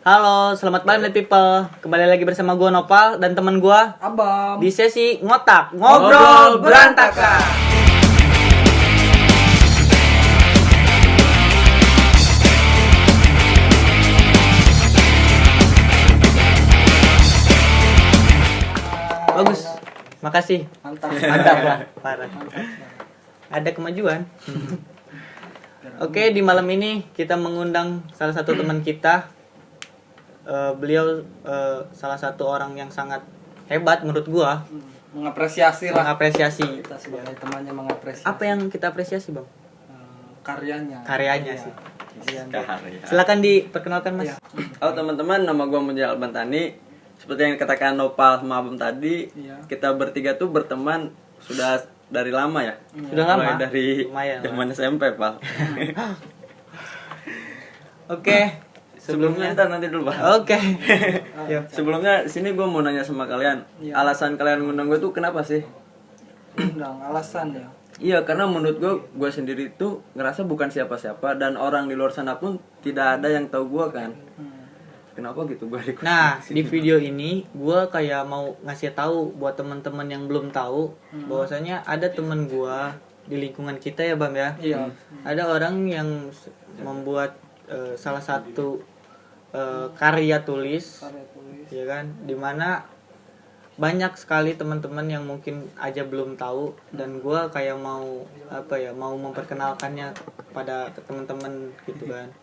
Halo, selamat malam Net People. Kembali lagi bersama gua Nopal dan teman gua Abang di sesi ngotak ngobrol berantakan. Bagus, makasih. Mantap lah, parah. Ada kemajuan. Oke, di malam ini kita mengundang salah satu teman kita. Beliau salah satu orang yang sangat hebat menurut gua. mengapresiasi lah. Mengapresiasi. Kita sebagai temannya mengapresiasi. Apa yang kita apresiasi, Bang? Karyanya. Karyanya Iya. sih. Iya. Silakan diperkenalkan, Mas. Iya. Halo teman-teman, nama gue Mujal Bantani. Seperti yang dikatakan Nopal sama Abang tadi, Iya. kita bertiga tuh berteman sudah dari lama ya. Sudah lama? Mulai dari Lumayan lah. zaman SMP, Pak. Oke. Sebelumnya nanti dulu, Pak. Oke. Sebelumnya sini gue mau nanya sama kalian, Iya. alasan kalian ngundang gue tuh kenapa sih? Undang alasan ya. Iya, karena menurut gue sendiri tuh ngerasa bukan siapa-siapa dan orang di luar sana pun tidak ada yang tahu gue kan. Kenapa gitu gue ikut? Nah, di video ini gua kayak mau ngasih tahu buat teman-teman yang belum tahu bahwasanya ada teman gua di lingkungan kita ya, Bang ya. Iya. Ada orang yang membuat salah satu karya tulis, Karya tulis. ya kan, dimana banyak sekali teman-teman yang mungkin aja belum tahu dan gua kayak mau mau memperkenalkannya pada teman-teman gitu kan.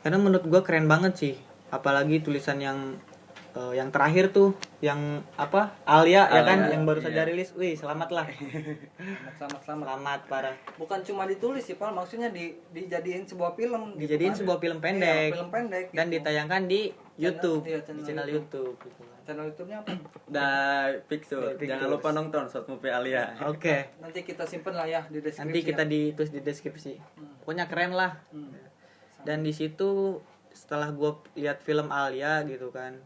Karena menurut gua keren banget sih, apalagi tulisan yang terakhir tuh yang Alia ya kan, Alia, yang baru saja iya. rilis. Wih, selamat lah. Selamat. Selamat parah. Bukan cuma ditulis sih, Pak. Maksudnya dijadiin sebuah film. gitu Dijadiin kan. sebuah film pendek. Iya, film pendek. Dan gitu. ditayangkan di YouTube, Iya, di channel YouTube gitu. Channel YouTube-nya apa? Udah Pixel, Pixel. jangan lupa nonton short movie Alia. Oke. Nanti kita simpen lah ya di deskripsi. Nanti kita ya. ditulis di deskripsi. Pokoknya keren lah. Hmm. Dan di situ setelah gue lihat film Alia gitu kan,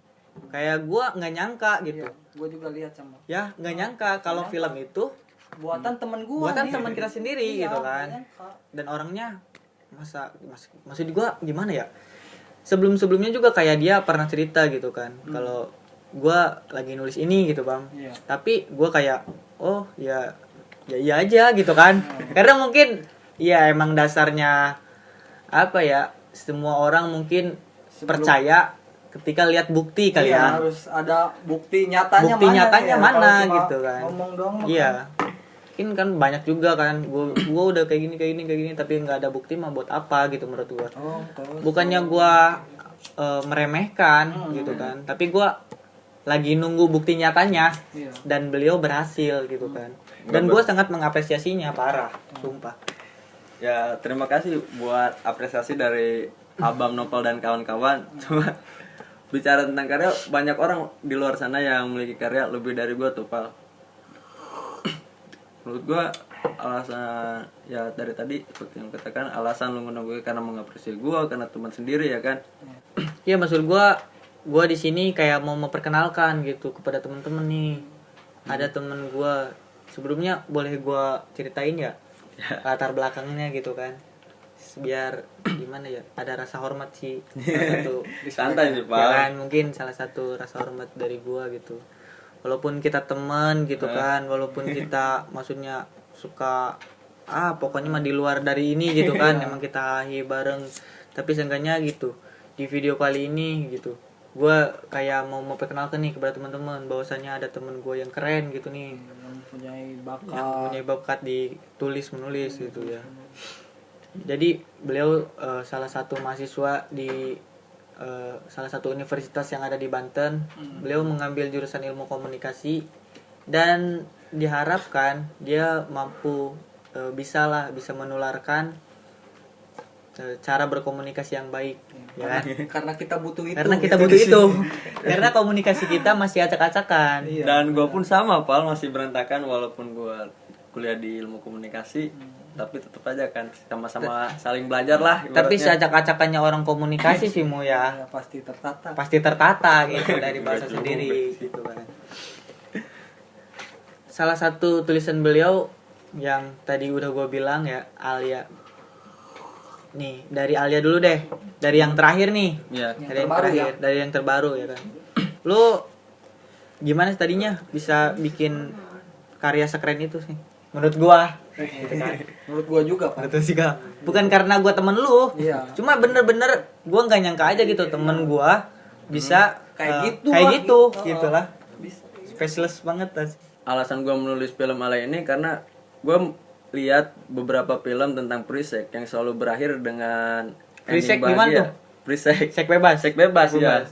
kayak gue nggak nyangka gitu. Iya, gua juga lihat sama. Ya nggak nyangka kalau film itu Buatan temen gua. buatan nih. teman kita sendiri Iya, gitu kan. nggak nyangka. Dan orangnya maksud gue gimana ya, sebelumnya juga kayak dia pernah cerita gitu kan, kalau gue lagi nulis ini gitu, Bang. Iya. Tapi gue kayak oh ya iya aja gitu kan. Karena mungkin ya emang dasarnya semua orang mungkin percaya ketika lihat bukti kali Iya, ya. harus ada bukti nyatanya Bukti mana. nyatanya ya. mana Kalau cuma gitu kan. Ngomong doang mah Iya. kan. Mungkin kan banyak juga kan, gua udah kayak gini tapi nggak ada bukti mah buat apa gitu menurut gua. Oh, terus. Bukannya gua meremehkan gitu kan, tapi gua lagi nunggu bukti nyatanya. Iya. Dan beliau berhasil gitu kan. Dan gua sangat mengapresiasinya parah, sumpah. Ya, terima kasih buat apresiasi dari Abam Nopal dan kawan-kawan. Cuma bicara tentang karya, banyak orang di luar sana yang memiliki karya lebih dari gue tuh, Pal. Menurut gue alasan ya dari tadi seperti yang katakan, alasan lu ngundang gue karena mengapresiasi gue, karena teman sendiri ya kan. Iya, maksud gua di sini kayak mau memperkenalkan gitu kepada teman-teman nih. Ada teman gua sebelumnya, boleh gua ceritain ya latar belakangnya gitu kan, biar gimana ya, ada rasa hormat sih. Salah satu Santai sih, ya Pal. kan, mungkin salah satu rasa hormat dari gua gitu. Walaupun kita teman gitu kan, walaupun kita maksudnya suka pokoknya mah di luar dari ini gitu kan, emang kita hahi bareng, tapi seenggaknya gitu di video kali ini gitu gue kayak mau memperkenalkan nih kepada teman-teman bahwasanya ada teman gue yang keren gitu nih, Yang mempunyai bakat. yang punya bakat di menulis gitu ya. Jadi beliau salah satu mahasiswa di salah satu universitas yang ada di Banten. Beliau mengambil jurusan ilmu komunikasi dan diharapkan dia mampu bisa menularkan cara berkomunikasi yang baik, ya kan? Karena kita butuh itu. Karena kita gitu butuh di itu. sini. Karena komunikasi kita masih acak-acakan. Iya. Dan gue pun sama, Pal, masih berantakan walaupun gue kuliah di ilmu komunikasi, tapi tetap aja kan sama-sama saling belajar lah. Tapi ibaratnya. seacak-acakannya orang komunikasi sih Mu ya. Ya, pasti tertata. Pasti tertata gitu dari bahasa sendiri gitu kan. Salah satu tulisan beliau yang tadi udah gue bilang ya, Alia. nih dari Alia dulu deh, dari yang terakhir nih, Iya. dari yang terbaru terakhir, dari yang terbaru ya kan. Lu gimana sih tadinya bisa bikin karya sekeren itu sih? Menurut gua, Menurut gua juga Pak. betul sih Kak. Bukan karena gua temen lu, Iya. cuma bener-bener gua nggak nyangka aja gitu temen gua bisa Kayak gitu kayak lah, gitu, gitu. gitulah. Bisa. Spesialis banget tas. Alasan gue menulis film Alia ini karena gue lihat beberapa film tentang Prisek yang selalu berakhir dengan Prisek ending gimana bahagia. tuh? Prisek. Sek bebas. Sek bebas ya. Bebas.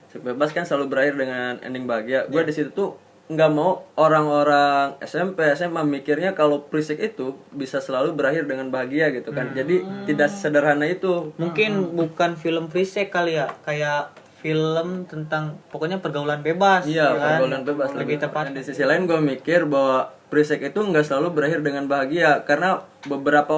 Sek bebas kan selalu berakhir dengan ending bahagia. Gue di situ tuh nggak mau orang-orang SMP SMA mikirnya kalau Prisek itu bisa selalu berakhir dengan bahagia gitu kan. Jadi tidak sederhana itu. Mungkin bukan film free sex kali ya, kayak film tentang pokoknya pergaulan bebas. Iya, ya kan? pergaulan bebas lebih tepat. Dan di sisi lain gue mikir bahwa Prisek itu nggak selalu berakhir dengan bahagia karena beberapa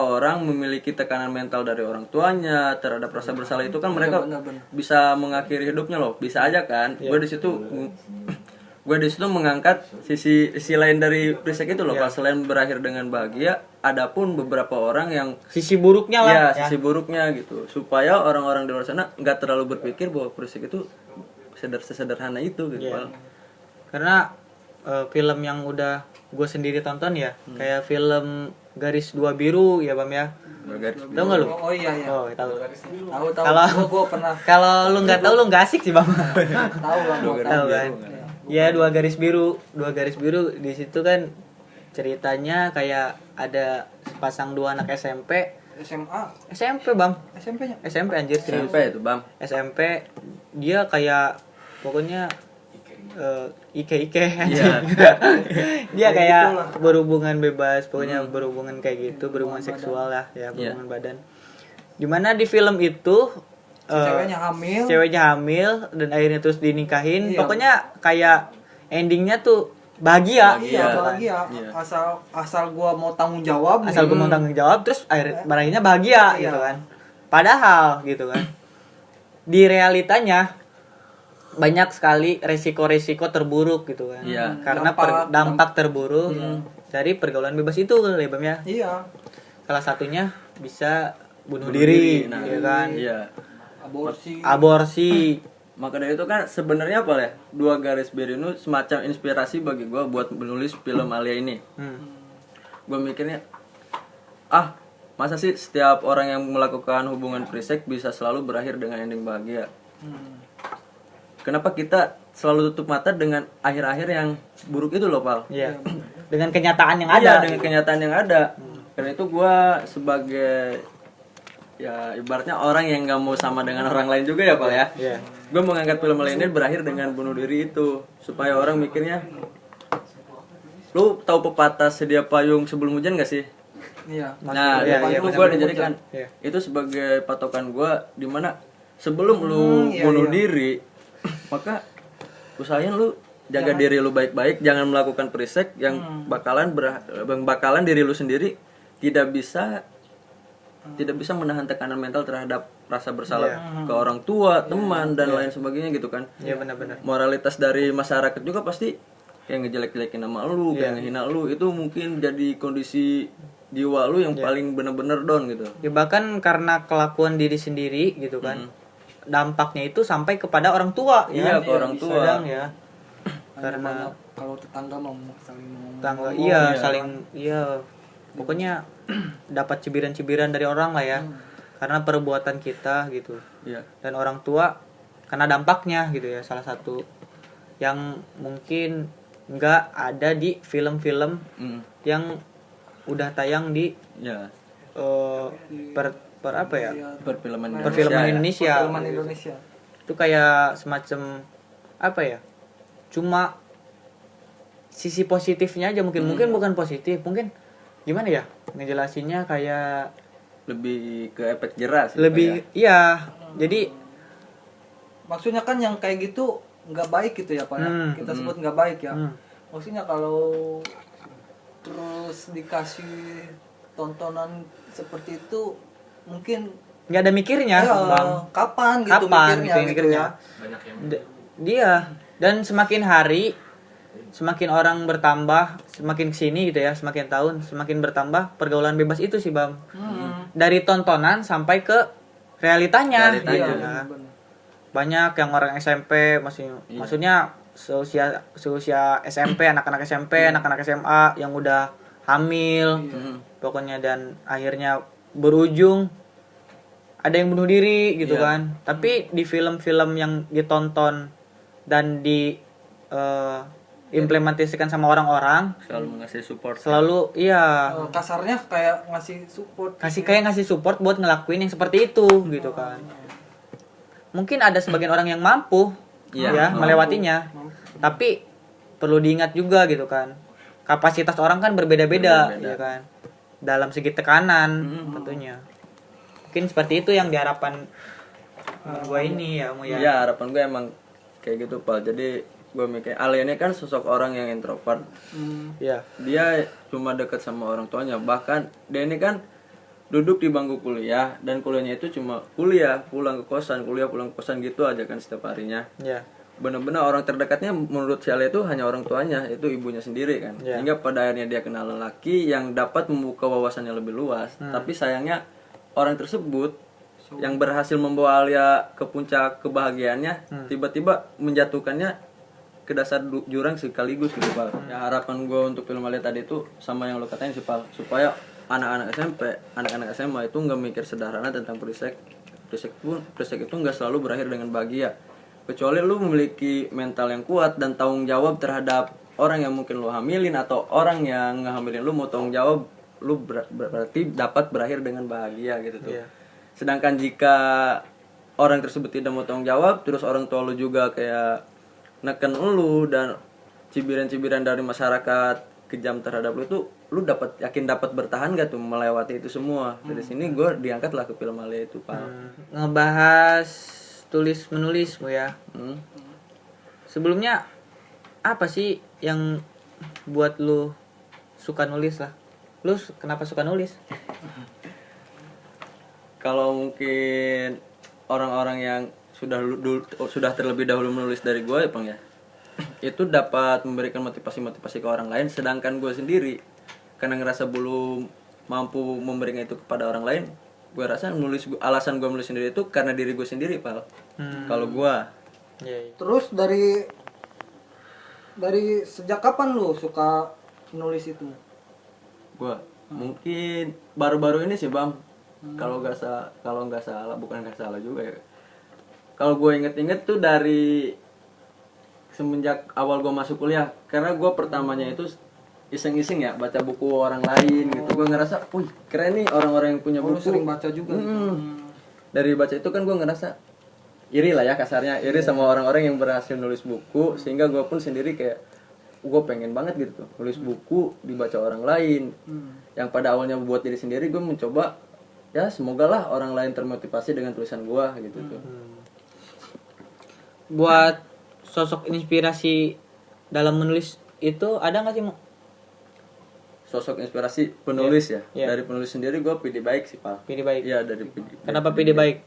orang memiliki tekanan mental dari orang tuanya terhadap rasa bersalah itu kan mereka benar-benar. bisa mengakhiri hidupnya loh, bisa aja kan. Gue di situ mengangkat sisi lain dari Prisek itu loh, pas selain berakhir dengan bahagia, adapun beberapa orang yang Sisi buruknya lah. ya sisi buruknya gitu, supaya orang-orang di luar sana nggak terlalu berpikir bahwa Prisek itu sesederhana itu gitu. Iya. Karena film yang udah gue sendiri tonton ya, kayak film Garis Dua Biru ya Bam ya. Tahu nggak lu? Oh iya iya. Oh tahu. Tahu. Kalau- Gua pernah Kalau lu nggak tahu lu nggak asik sih Bam. tahu lah gua Tahu kan? Ya Dua Garis Biru di situ kan ceritanya kayak ada sepasang dua anak SMP Bam, SMP-nya. SMP anjir serius. SMP itu bang. SMP dia kayak pokoknya ike Iya. dia Kayak kayak gitulah. berhubungan bebas pokoknya berhubungan kayak gitu, berhubungan seksual lah ya, berhubungan badan. Dimana di film itu ceweknya hamil dan akhirnya terus dinikahin. Iya. Pokoknya kayak endingnya tuh bahagia. Iya, bahagia. Iya. Asal gua mau tanggung jawab. Asal gue mau tanggung jawab terus akhirnya bahagia Iya. gitu kan. Padahal gitu kan. Di realitanya banyak sekali resiko-resiko terburuk gitu kan. Iya. Karena dampak terburuk dari pergaulan bebas itu kan ya Bam ya. Iya. Salah satunya bisa bunuh diri, Nah, ya kan. Iya. Aborsi. Maka dari itu kan sebenarnya apa ya? Dua Garis Biru ini semacam inspirasi bagi gue buat menulis film Alia ini. Gue mikirnya, masa sih setiap orang yang melakukan hubungan free sex bisa selalu berakhir dengan ending bahagia? Kenapa kita selalu tutup mata dengan akhir-akhir yang buruk itu loh, Pal? Iya. Dengan kenyataan yang Iya, ada. dengan kenyataan yang ada. Karena itu gue sebagai ya ibaratnya orang yang nggak mau sama dengan orang lain juga ya, Pak ya. Iya. Gue mengangkat film ini berakhir dengan bunuh diri itu supaya orang mikirnya, lu tahu pepatah sedia payung sebelum hujan gak sih? Iya. Nah, Iya, itu iya, gue benar. dijadikan Iya. itu sebagai patokan gue, dimana sebelum lu iya, bunuh iya. diri, maka usahain lu jaga diri lu baik-baik, jangan melakukan prisek yang bakalan diri lu sendiri tidak bisa menahan tekanan mental terhadap rasa bersalah ke orang tua, teman dan lain sebagainya gitu kan. Iya benar-benar. Moralitas dari masyarakat juga pasti kayak ngejelek-jelekin nama lu, kayak ngehina lu, itu mungkin jadi kondisi jiwa lu yang paling bener-bener down gitu. Ya bahkan karena kelakuan diri sendiri gitu kan. Dampaknya itu sampai kepada orang tua Iya, ya. ke orang tua. Kadang ya. Karena kalau tetangga mau saling tangga saling pokoknya dapat cibiran-cibiran dari orang lah ya. Karena perbuatan kita gitu. Iya. Dan orang tua karena dampaknya gitu ya, salah satu yang mungkin nggak ada di film-film yang udah tayang di Ya, apa ya, perfilman perfilman Indonesia. Indonesia. Film Indonesia. Itu kayak semacam apa ya, cuma sisi positifnya aja mungkin bukan positif, mungkin gimana ya ngejelasinnya, kayak Lebih ke efek jerah sih. lebih Pak, iya. Jadi Maksudnya kan yang kayak gitu nggak baik gitu ya Pak ya. Kita sebut nggak baik ya. Maksudnya kalau terus dikasih tontonan seperti itu mungkin nggak ada mikirnya, Bang. kapan gitu mikirnya. Dia dan semakin hari semakin orang bertambah, semakin kesini gitu ya, semakin tahun semakin bertambah pergaulan bebas itu sih Bang. dari tontonan sampai ke realitanya. Realitanya. Gitu, Iya, kan. bener. Banyak yang orang SMP maksudnya seusia SMP, anak-anak SMP, anak-anak SMA yang udah hamil. Pokoknya dan akhirnya berujung ada yang bunuh diri gitu Iya. kan. Tapi di film-film yang ditonton dan di implementasikan sama orang-orang Selalu ngasih support. selalu iya Kasarnya kayak ngasih support. ngasih support buat ngelakuin yang seperti itu gitu kan. Mungkin ada sebagian orang yang mampu Iya, ya mampu. melewatinya. Tapi perlu diingat juga gitu kan. Kapasitas orang kan berbeda-beda Berbeda. ya kan. Dalam segi tekanan tentunya. Mungkin seperti itu yang diharapkan gua ini ya, Mu ya. Ya harapan gue emang kayak gitu Pak. Jadi gue mikir Ale ini kan sosok orang yang introvert. Iya. Dia cuma dekat sama orang tuanya. Bahkan dia ini kan duduk di bangku kuliah dan kuliahnya itu cuma kuliah pulang ke kosan gitu aja kan setiap harinya. Iya. Benar-benar orang terdekatnya menurut si Ale itu hanya orang tuanya, itu ibunya sendiri kan. Iya. Hingga pada akhirnya dia kenal lelaki yang dapat membuka wawasannya lebih luas. Tapi sayangnya orang tersebut yang berhasil membawa Alia ke puncak kebahagiaannya tiba-tiba menjatuhkannya ke dasar jurang sekaligus gitu Pak. Ya harapan gue untuk film Alia tadi itu sama yang lo katain sih Pak, supaya anak-anak SMP, anak-anak SMA itu nggak mikir sederhana tentang Prisek itu nggak selalu berakhir dengan bahagia. Kecuali lu memiliki mental yang kuat dan tanggung jawab terhadap orang yang mungkin lu hamilin atau orang yang ngehamilin lu mau tanggung jawab, lu berarti dapat berakhir dengan bahagia gitu tuh. Iya. Sedangkan jika orang tersebut tidak mau tanggung jawab, terus orang tua lu juga kayak neken lu dan cibiran-cibiran dari masyarakat kejam terhadap lu tuh, lu yakin dapat bertahan gak tuh melewati itu semua. Dari sini gue diangkat lah ke film Alia itu Pak. Ngebahas tulis menulis Mu ya. Sebelumnya apa sih yang buat lu suka nulis lah? Lu kenapa suka nulis? Kalau mungkin orang-orang yang sudah terlebih dahulu menulis dari gue ya Bang ya, itu dapat memberikan motivasi ke orang lain. Sedangkan gue sendiri karena ngerasa belum mampu memberikan itu kepada orang lain, gue rasa alasan gue menulis sendiri itu karena diri gue sendiri Pak. Kalau gue Iya. Terus dari sejak kapan lu suka nulis itu? mungkin baru-baru ini sih Bang. Kalau nggak salah bukan nggak salah juga ya. Kalau gue inget-inget tuh dari semenjak awal gue masuk kuliah, karena gue pertamanya itu iseng-iseng ya baca buku orang lain gitu. Gue ngerasa, wih keren nih orang-orang yang punya Lu buku. sering baca juga gitu. Dari baca itu kan gue ngerasa iri lah ya kasarnya, iri sama orang-orang yang berhasil nulis buku, sehingga gue pun sendiri kayak gue pengen banget gitu tuh nulis buku dibaca orang lain. Yang pada awalnya buat diri sendiri, gue mencoba ya semoga lah orang lain termotivasi dengan tulisan gue gitu tuh. Buat sosok inspirasi dalam menulis itu ada nggak sih Mu? Sosok inspirasi penulis ya. Iya. Dari penulis sendiri gue PD Baik sih Pak. Pilih baik. Iya dari PD. Kenapa pilih baik?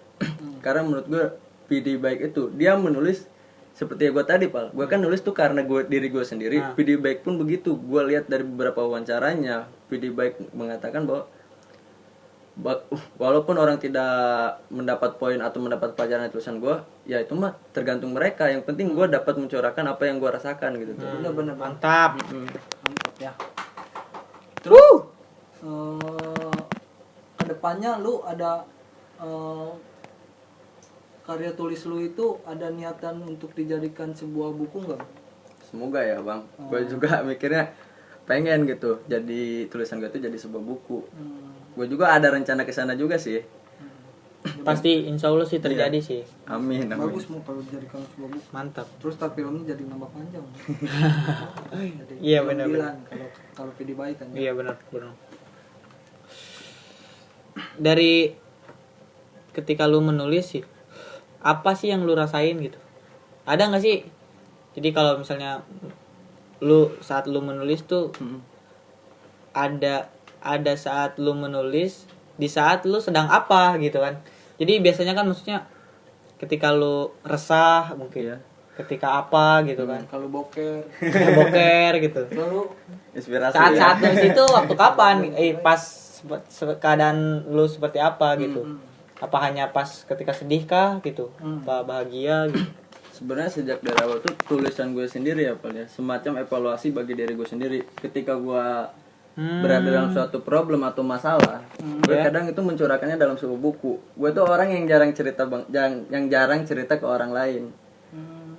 Karena menurut gue PD Baik itu dia menulis seperti gue tadi Pak. Gue kan nulis tuh karena diri gue sendiri. PD Baik pun begitu. Gue lihat dari beberapa wawancaranya, PD Baik mengatakan bahwa walaupun orang tidak mendapat poin atau mendapat pelajaran dari tulisan gue, ya itu mah tergantung mereka. Yang penting gue dapat mencurahkan apa yang gue rasakan gitu tuh. Bener-bener Mantap. mantap ya. Terus kedepannya lu ada karya tulis lu itu ada niatan untuk dijadikan sebuah buku nggak? Semoga ya Bang. Gue juga mikirnya pengen gitu. Jadi tulisan gue itu jadi sebuah buku. Gue juga ada rencana ke sana juga sih. Pasti insya Allah sih terjadi sih. Amin. Bagus mau kalau dijadikan sebuah buku. Mantap. Terus tapi filmnya jadi nambah panjang. Jadi Iya, film benar-benar. 9 kalau PD baik kan. Iya benar. Dari ketika lu menulis sih, apa sih yang lu rasain gitu? Ada nggak sih? Jadi kalau misalnya saat lu menulis tuh ada saat lu menulis di saat lu sedang apa gitu kan. Jadi biasanya kan maksudnya ketika lu resah mungkin Iya. ketika apa gitu kan. Kalau boker, Boker gitu. lalu Inspirasi. Saat-saat nulis itu waktu kapan? Pas keadaan lu seperti apa gitu. Apa hanya pas ketika sedih kah gitu, apa bahagia gitu. Sebenarnya sejak dari awal tuh tulisan gue sendiri ya Pal ya, semacam evaluasi bagi diri gue sendiri. Ketika gue berada dalam suatu problem atau masalah, gue kadang itu mencurahkannya dalam sebuah buku. Gue tuh orang yang jarang cerita yang jarang cerita ke orang lain.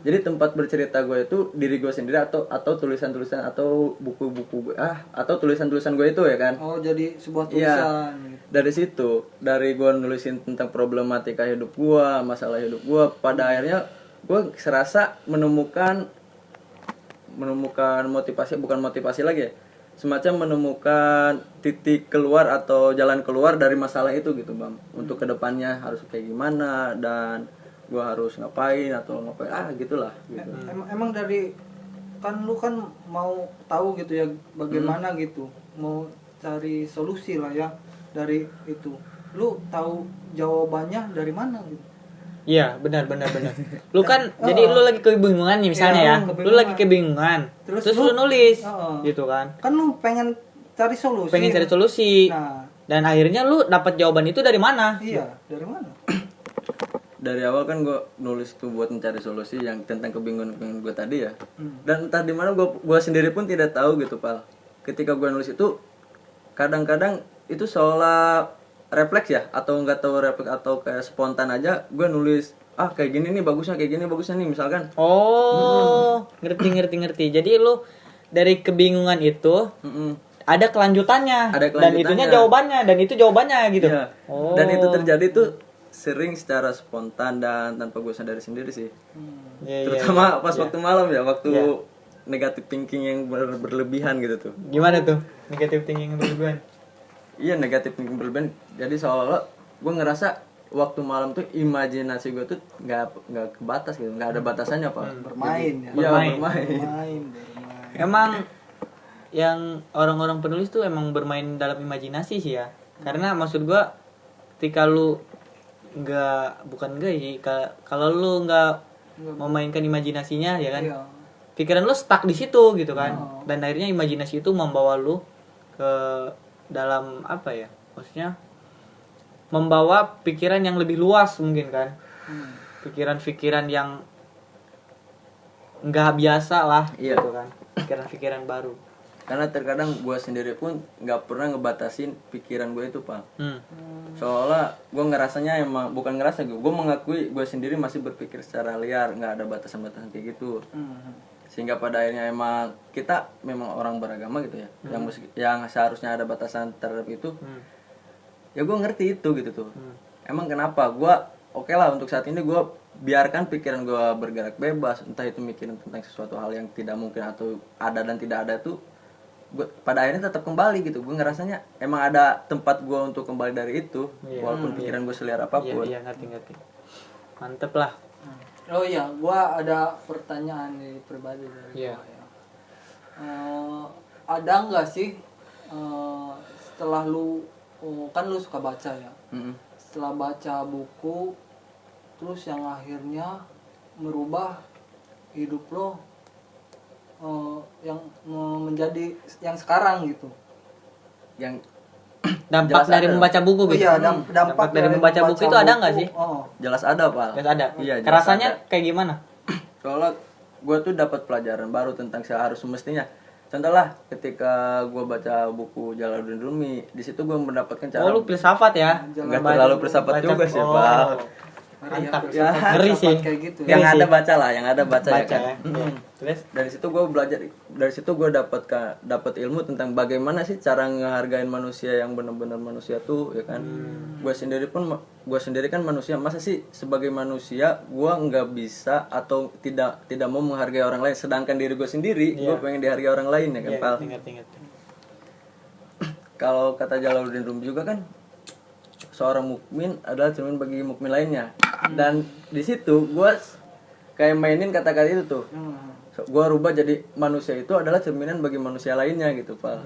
Jadi tempat bercerita gue itu diri gue sendiri atau tulisan-tulisan atau buku-buku gue atau tulisan-tulisan gue itu ya kan. Oh, jadi sebuah Iya. tulisan. Dari situ, dari gue nulisin tentang problematika hidup gue, masalah hidup gue, pada akhirnya gue serasa menemukan bukan motivasi lagi ya, semacam menemukan titik keluar atau jalan keluar dari masalah itu gitu Bang. Untuk kedepannya harus kayak gimana dan gue harus ngapain gitulah gitu. Emang dari kan lu kan mau tahu gitu ya bagaimana gitu, mau cari solusi lah ya dari itu. Lu tahu jawabannya dari mana gitu? Iya, benar. Lu kan jadi lu lagi kebingungan nih misalnya ya. Lu lagi kebingungan. Terus lu nulis gitu kan. Kan lu pengen cari solusi. Nah, dan akhirnya lu dapat jawaban itu dari mana? Iya, dari mana? Dari awal kan gue nulis itu buat mencari solusi yang tentang kebingungan gue tadi ya. Dan entah di mana gue sendiri pun tidak tahu gitu Pal. Ketika gue nulis itu kadang-kadang itu seolah refleks ya, atau nggak tahu refleks atau kayak spontan aja gue nulis kayak gini nih bagusnya nih misalkan. Ngerti. Jadi lu dari kebingungan itu ada kelanjutannya. Dan itunya jawabannya dan itu jawabannya gitu. Iya. Dan itu terjadi tuh sering secara spontan dan tanpa gue sadari sendiri sih. Terutama pas waktu malam ya, waktu negative thinking yang berlebihan gitu tuh. Gimana tuh negative thinking yang berlebihan? Iya, negatif thinking berlebihan. Jadi seolah gue ngerasa waktu malam tuh imajinasi gue tuh nggak kebatas gitu, nggak ada batasannya Pak. Bermain. Bermain. Emang yang orang-orang penulis tuh emang bermain dalam imajinasi sih ya. Karena maksud gue ketika lu kalau lu nggak memainkan imajinasinya ya kan, pikiran lu stuck di situ gitu kan. Dan akhirnya imajinasi itu membawa lu ke dalam apa ya, maksudnya membawa pikiran yang lebih luas mungkin kan, pikiran-pikiran yang nggak biasa lah gitu kan, pikiran-pikiran baru. Karena terkadang gue sendiri pun nggak pernah ngebatasin pikiran gue itu Pak. Soalnya gue ngerasanya emang bukan ngerasa gue mengakui gue sendiri masih berpikir secara liar, nggak ada batasan-batasan kayak gitu. Sehingga pada akhirnya emang kita memang orang beragama gitu ya, yang seharusnya ada batasan terhadap itu. Ya gue ngerti itu gitu tuh. Emang kenapa gue oke lah untuk saat ini gue biarkan pikiran gue bergerak bebas, entah itu mikirin tentang sesuatu hal yang tidak mungkin atau ada dan tidak ada tuh, gue pada akhirnya tetap kembali gitu. Gue ngerasanya emang ada tempat gue untuk kembali dari itu, walaupun pikiran gue seliar apapun. Iya, ngerti. Mantep lah. Oh iya, gua ada pertanyaan nih pribadi dari gua ya. Ada nggak sih setelah lu kan lu suka baca ya, setelah baca buku terus yang akhirnya merubah hidup lo yang menjadi yang sekarang gitu? Yang dampak dari membaca buku gitu. Iya, dampak dari membaca buku itu ada nggak sih? Jelas ada Pak. Jelas ada. Iya, rasanya kayak gimana? Soalnya gue tuh dapat pelajaran baru tentang seharus semestinya. Contoh lah, ketika gue baca buku Jalaluddin Rumi, di situ gue mendapatkan cara. Lu filsafat ya? Nggak terlalu filsafat juga sih Pak. Mantap. Ya, ngeri sih. kayak gitu. Yang ada baca lah, yang ada baca ya kan. Terus Dari situ gue belajar, dari situ gue dapat ilmu tentang bagaimana sih cara ngehargain manusia yang benar-benar manusia tuh ya kan. Gue sendiri kan manusia, masa sih sebagai manusia gue nggak bisa atau tidak mau menghargai orang lain, sedangkan diri gue sendiri gue pengen dihargai orang lain ya kan Pal. Kalau kata Jalaluddin Rumi juga kan, seorang mukmin adalah cermin bagi mukmin lainnya. Dan di situ gue kayak mainin kata-kata itu tuh. Gue rubah jadi manusia itu adalah cerminan bagi manusia lainnya gitu Pak.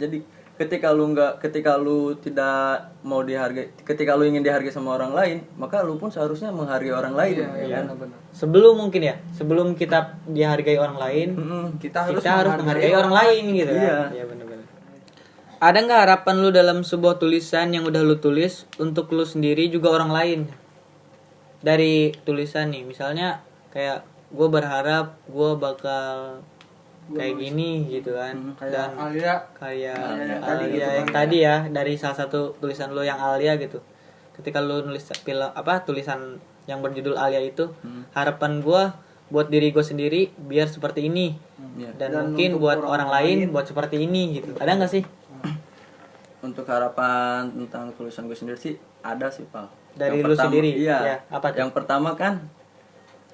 Jadi ketika lu tidak mau dihargai, ketika lu ingin dihargai sama orang lain, maka lu pun seharusnya menghargai orang lain ya kan? Sebelum kita dihargai orang lain, kita harus menghargai orang lain gitu. Iya. Iya benar-benar. Ada nggak harapan lu dalam sebuah tulisan yang udah lu tulis untuk lu sendiri juga orang lain? Dari tulisan nih, misalnya kayak gue berharap gue bakal kayak gini gitu kan. Kayak Dan Alia kayak yang tadi Alia gitu yang kan. tadi ya, dari salah satu tulisan lu yang Alia gitu. Ketika lu nulis tulisan yang berjudul Alia itu, harapan gue buat diri gue sendiri biar seperti ini. Iya. Dan Dan mungkin untuk buat orang orang lain lain, buat seperti ini gitu. Ada nggak sih? Untuk harapan tentang tulisan gue sendiri sih ada sih, Pal. Dari Yang lu pertama, sendiri? Iya. Ya, apa tuh? Yang pertama kan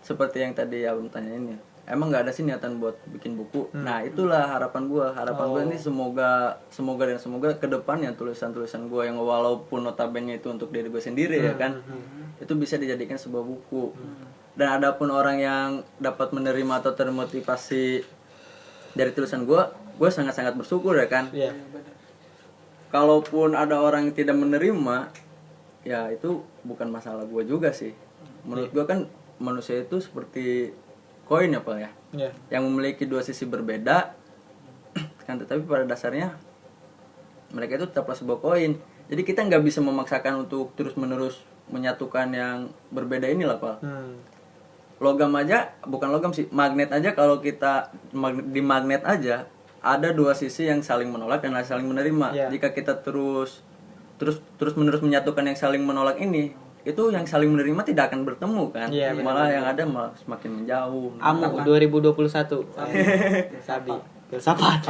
seperti yang tadi Abang tanyain ya. Emang nggak ada sih niatan buat bikin buku. Nah, itulah harapan gue. Harapan gue ini semoga ke depannya tulisan-tulisan gue yang walaupun notabene itu untuk diri gue sendiri ya kan. Itu bisa dijadikan sebuah buku. Dan adapun orang yang dapat menerima atau termotivasi dari tulisan gue sangat-sangat bersyukur ya kan. Iya. Kalaupun ada orang yang tidak menerima, ya itu bukan masalah gue juga sih. Menurut gue kan manusia itu seperti koin ya, Pak ya. Iya. Yang memiliki dua sisi berbeda, kan tetapi pada dasarnya mereka itu tetaplah sebuah koin. Jadi kita nggak bisa memaksakan untuk terus-menerus menyatukan yang berbeda inilah, Pak. Logam aja, bukan logam sih, magnet aja kalau kita di magnet aja ada dua sisi yang saling menolak dan saling menerima. Yeah. Jika kita terus menerus menyatukan yang saling menolak ini, itu yang saling menerima tidak akan bertemu kan. Yeah, malah yang ada malah semakin menjauh. Amu 2021. Sabi. Filsafat.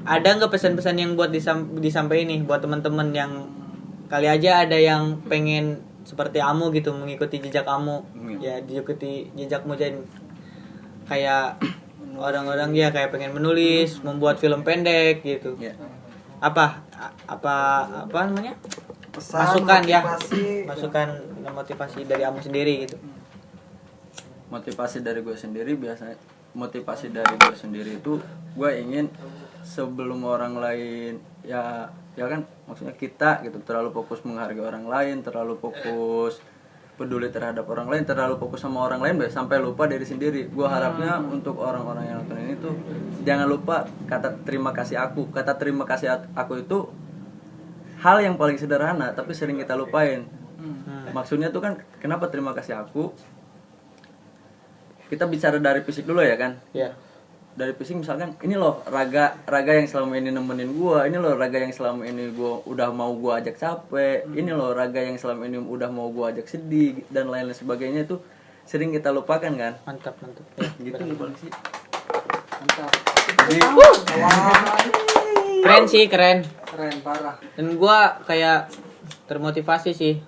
Ada nggak pesan-pesan yang buat disampaikan nih buat teman-teman yang kali aja ada yang pengen seperti Amu gitu, mengikuti jejak Amu. Ya, diikuti jejak Mujahid. Kayak orang-orang ya kayak pengen menulis, membuat film pendek gitu. Ya. Apa namanya? Pesan, Masukan ya. motivasi. Masukan dan motivasi dari Amu sendiri gitu. Motivasi dari gue sendiri itu gue ingin sebelum orang lain ya kan maksudnya kita gitu terlalu fokus menghargai orang lain, terlalu fokus peduli terhadap orang lain, terlalu fokus sama orang lain sampai lupa diri sendiri. Gue harapnya untuk orang-orang yang nonton ini tuh jangan lupa kata terima kasih aku. Kata terima kasih aku itu hal yang paling sederhana tapi sering kita lupain. Maksudnya tuh kan kenapa terima kasih aku? Kita bicara dari fisik dulu ya kan? Iya. Dari fisik misalkan ini loh raga yang selama ini nemenin gua, ini loh raga yang selama ini gua udah mau gua ajak capek, ini loh raga yang selama ini udah mau gua ajak sedih dan lain-lain sebagainya itu sering kita lupakan kan. Mantap. Ya, Gitu nih paling sih. Mantap. Jadi Keren. Keren parah. Dan gua kayak termotivasi sih.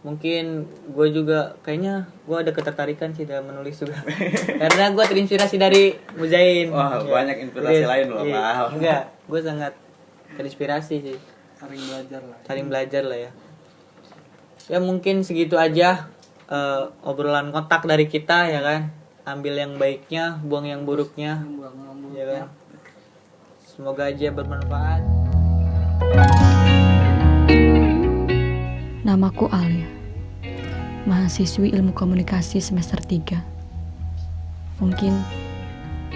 Mungkin gue juga kayaknya gue ada ketertarikan sih dalam menulis juga. Karena gue terinspirasi dari Mujain. wah, Ya. banyak inspirasi Yes. lain loh, Iya. Pak. Enggak, gue sangat terinspirasi sih. Saling belajar lah ya. Ya mungkin segitu aja obrolan kontak dari kita ya kan. Ambil yang baiknya, buang yang buruknya. Ya kan. Semoga aja bermanfaat. Namaku Alia, mahasiswi ilmu komunikasi semester 3. Mungkin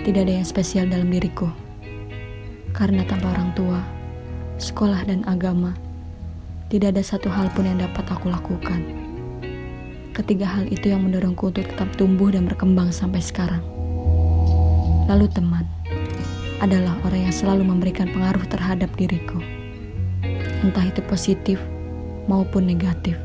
tidak ada yang spesial dalam diriku, karena tanpa orang tua, sekolah dan agama, tidak ada satu hal pun yang dapat aku lakukan. Ketiga hal itu yang mendorongku untuk tetap tumbuh dan berkembang sampai sekarang. Lalu teman adalah orang yang selalu memberikan pengaruh terhadap diriku, entah itu positif maupun negatif.